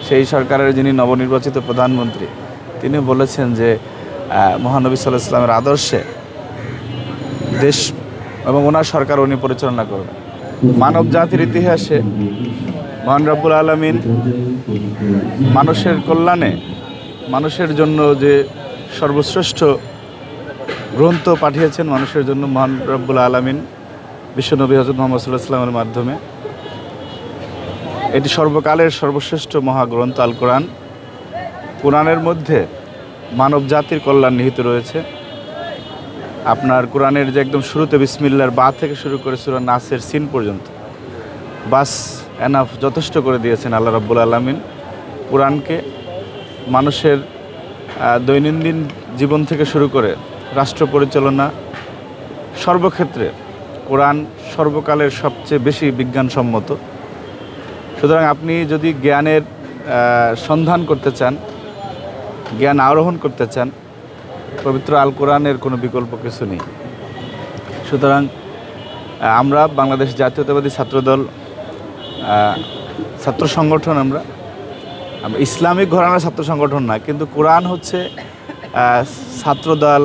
সেই সরকারের যিনি নবনির্বাচিত প্রধানমন্ত্রী তিনি বলেছেন যে মহানবী সাল্লাল্লাহু আলাইহি ওয়াসাল্লামের আদর্শে দেশ এবং ওনার সরকার উনি পরিচালনা করবেন। মানব জাতির ইতিহাসে মহান রব্বুল আলামিন মানুষের কল্যাণে মানুষের জন্য যে সর্বশ্রেষ্ঠ গ্রন্থ পাঠিয়েছেন মানুষের জন্য মহান রব্বুল আলামিন বিশ্বনবী হযরত মুহাম্মদ সাল্লাল্লাহু আলাইহি ওয়াসাল্লামের মাধ্যমে। এটি সর্বকালের সর্বশ্রেষ্ঠ মহাগ্রন্থ আল কোরআন। কোরআনের মধ্যে মানব জাতির কল্যাণ নিহিত রয়েছে। আপনার কোরআনের যে একদম শুরুতে বিসমিল্লাহর বা থেকে শুরু করে সূরা নাসের সিন পর্যন্ত বাস এনাফ যথেষ্ট করে দিয়েছেন আল্লাহ রাব্বুল আলামিন। কোরআনকে মানুষের দৈনন্দিন জীবন থেকে শুরু করে রাষ্ট্র পরিচালনা সর্বক্ষেত্রে কোরআন সর্বকালের সবচেয়ে বেশি বিজ্ঞানসম্মত। সুতরাং আপনি যদি জ্ঞানের সন্ধান করতে চান, জ্ঞান আরোহণ করতে চান, পবিত্র আল কোরআনের কোনো বিকল্প কিছু নেই। সুতরাং আমরা বাংলাদেশ জাতীয়তাবাদী ছাত্রদল ছাত্র সংগঠন, আমরা ইসলামিক ঘরানার ছাত্র সংগঠন না, কিন্তু কোরআন হচ্ছে ছাত্রদল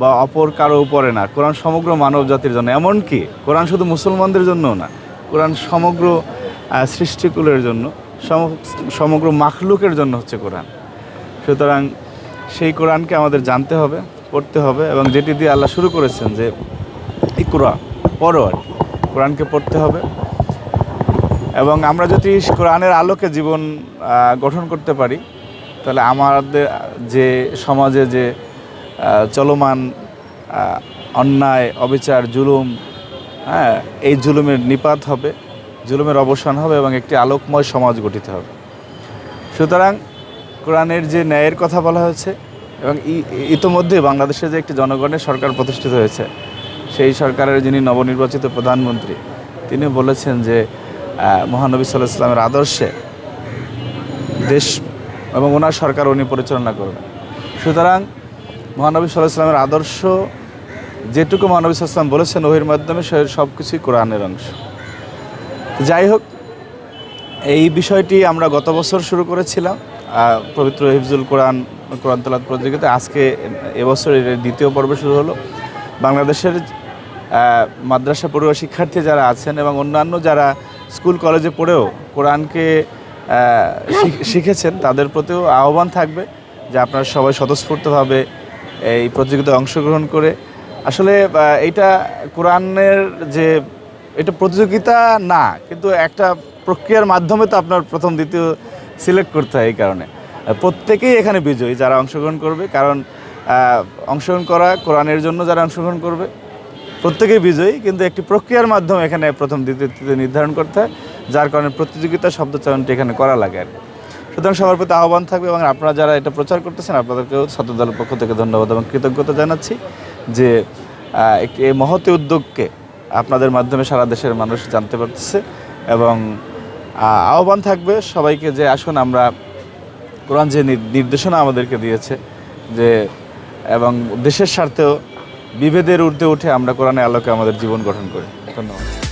বা অপর কারো উপরে না। কোরআন সমগ্র মানব জাতির জন্য, এমনকি কোরআন শুধু মুসলমানদের জন্যও না, কোরআন সমগ্র সৃষ্টিকুলের জন্য, সমগ্র মাখলুকের জন্য হচ্ছে কোরআন। সুতরাং সেই কোরআনকে আমাদের জানতে হবে, পড়তে হবে, এবং যেটি দিয়ে আল্লাহ শুরু করেছেন যে ইকরা পড়ো, আর কোরআনকে পড়তে হবে। এবং আমরা যদি কোরআনের আলোকে জীবন গঠন করতে পারি, তাহলে আমাদের যে সমাজে যে চলমান অন্যায়, অবিচার, জুলুম, এই জুলুমের নিপাত হবে, জুলুমের অবসান হবে এবং একটি আলোকময় সমাজ গঠিত হবে। সুতরাং কোরআনের যে ন্যায়ের কথা বলা হয়েছে, এবং ইতোমধ্যে বাংলাদেশে যে একটি জনগণের সরকার প্রতিষ্ঠিত হয়েছে, সেই সরকারের যিনি নবনির্বাচিত প্রধানমন্ত্রী তিনি বলেছেন যে মহানবী সাল্লাল্লাহু আলাইহি ওয়াসাল্লামের আদর্শে দেশ এবং ওনার সরকার উনি পরিচালনা করবেন। সুতরাং মহানবী সাল্লাল্লাহু আলাইহি ওয়াসাল্লামের আদর্শ যেটুকু মহানবী সাল্লাল্লাহু আলাইহি ওয়াসাল্লাম বলেছেন ওহির মাধ্যমে সব কিছুই কোরআনের অংশ। যাই হোক, এই বিষয়টি আমরা গত বছর শুরু করেছিলাম পবিত্র হিফজুল কোরআন তেলাওয়াত প্রতিযোগিতা। আজকে এবছর এর দ্বিতীয় পর্ব শুরু হলো। বাংলাদেশের মাদ্রাসা পড়ুয়া শিক্ষার্থী যারা আছেন এবং অন্যান্য যারা স্কুল কলেজে পড়েও কোরআনকে শিখেছেন, তাদের প্রতিও আহ্বান থাকবে যে আপনারা সবাই স্বতঃস্ফূর্তভাবে এই প্রতিযোগিতায় অংশগ্রহণ করে, আসলে এইটা কোরআনের যে এটা প্রতিযোগিতা না, কিন্তু একটা প্রক্রিয়ার মাধ্যমে তো আপনার প্রথম দ্বিতীয় সিলেক্ট করতে হয়। এই কারণে প্রত্যেকেই এখানে বিজয়ী যারা অংশগ্রহণ করবে, কারণ অংশগ্রহণ করা কোরআনের জন্য যারা অংশগ্রহণ করবে প্রত্যেকেই বিজয়ী, কিন্তু একটি প্রক্রিয়ার মাধ্যমে এখানে প্রথম দ্বিতীয় তৃতীয় নির্ধারণ করতে হয়, যার কারণে প্রতিযোগিতা শব্দচয়নটি এখানে করা লাগে আর কি। সুতরাং সবার প্রতি আহ্বান থাকবে, এবং আপনারা যারা এটা প্রচার করতেছেন আপনাদেরকেও ছাত্রদলের পক্ষ থেকে ধন্যবাদ এবং কৃতজ্ঞতা জানাচ্ছি যে একটি এই মহতী উদ্যোগকে আপনাদের মাধ্যমে সারা দেশের মানুষ জানতে পারতেছে। এবং আহ্বান থাকবে সবাইকে যে আসুন আমরা কোরআন যে নির্দেশনা আমাদেরকে দিয়েছে যে, এবং দেশের স্বার্থেও বিভেদের ঊর্ধ্বে উঠে আমরা কোরআনের আলোকে আমাদের জীবন গঠন করি। ধন্যবাদ।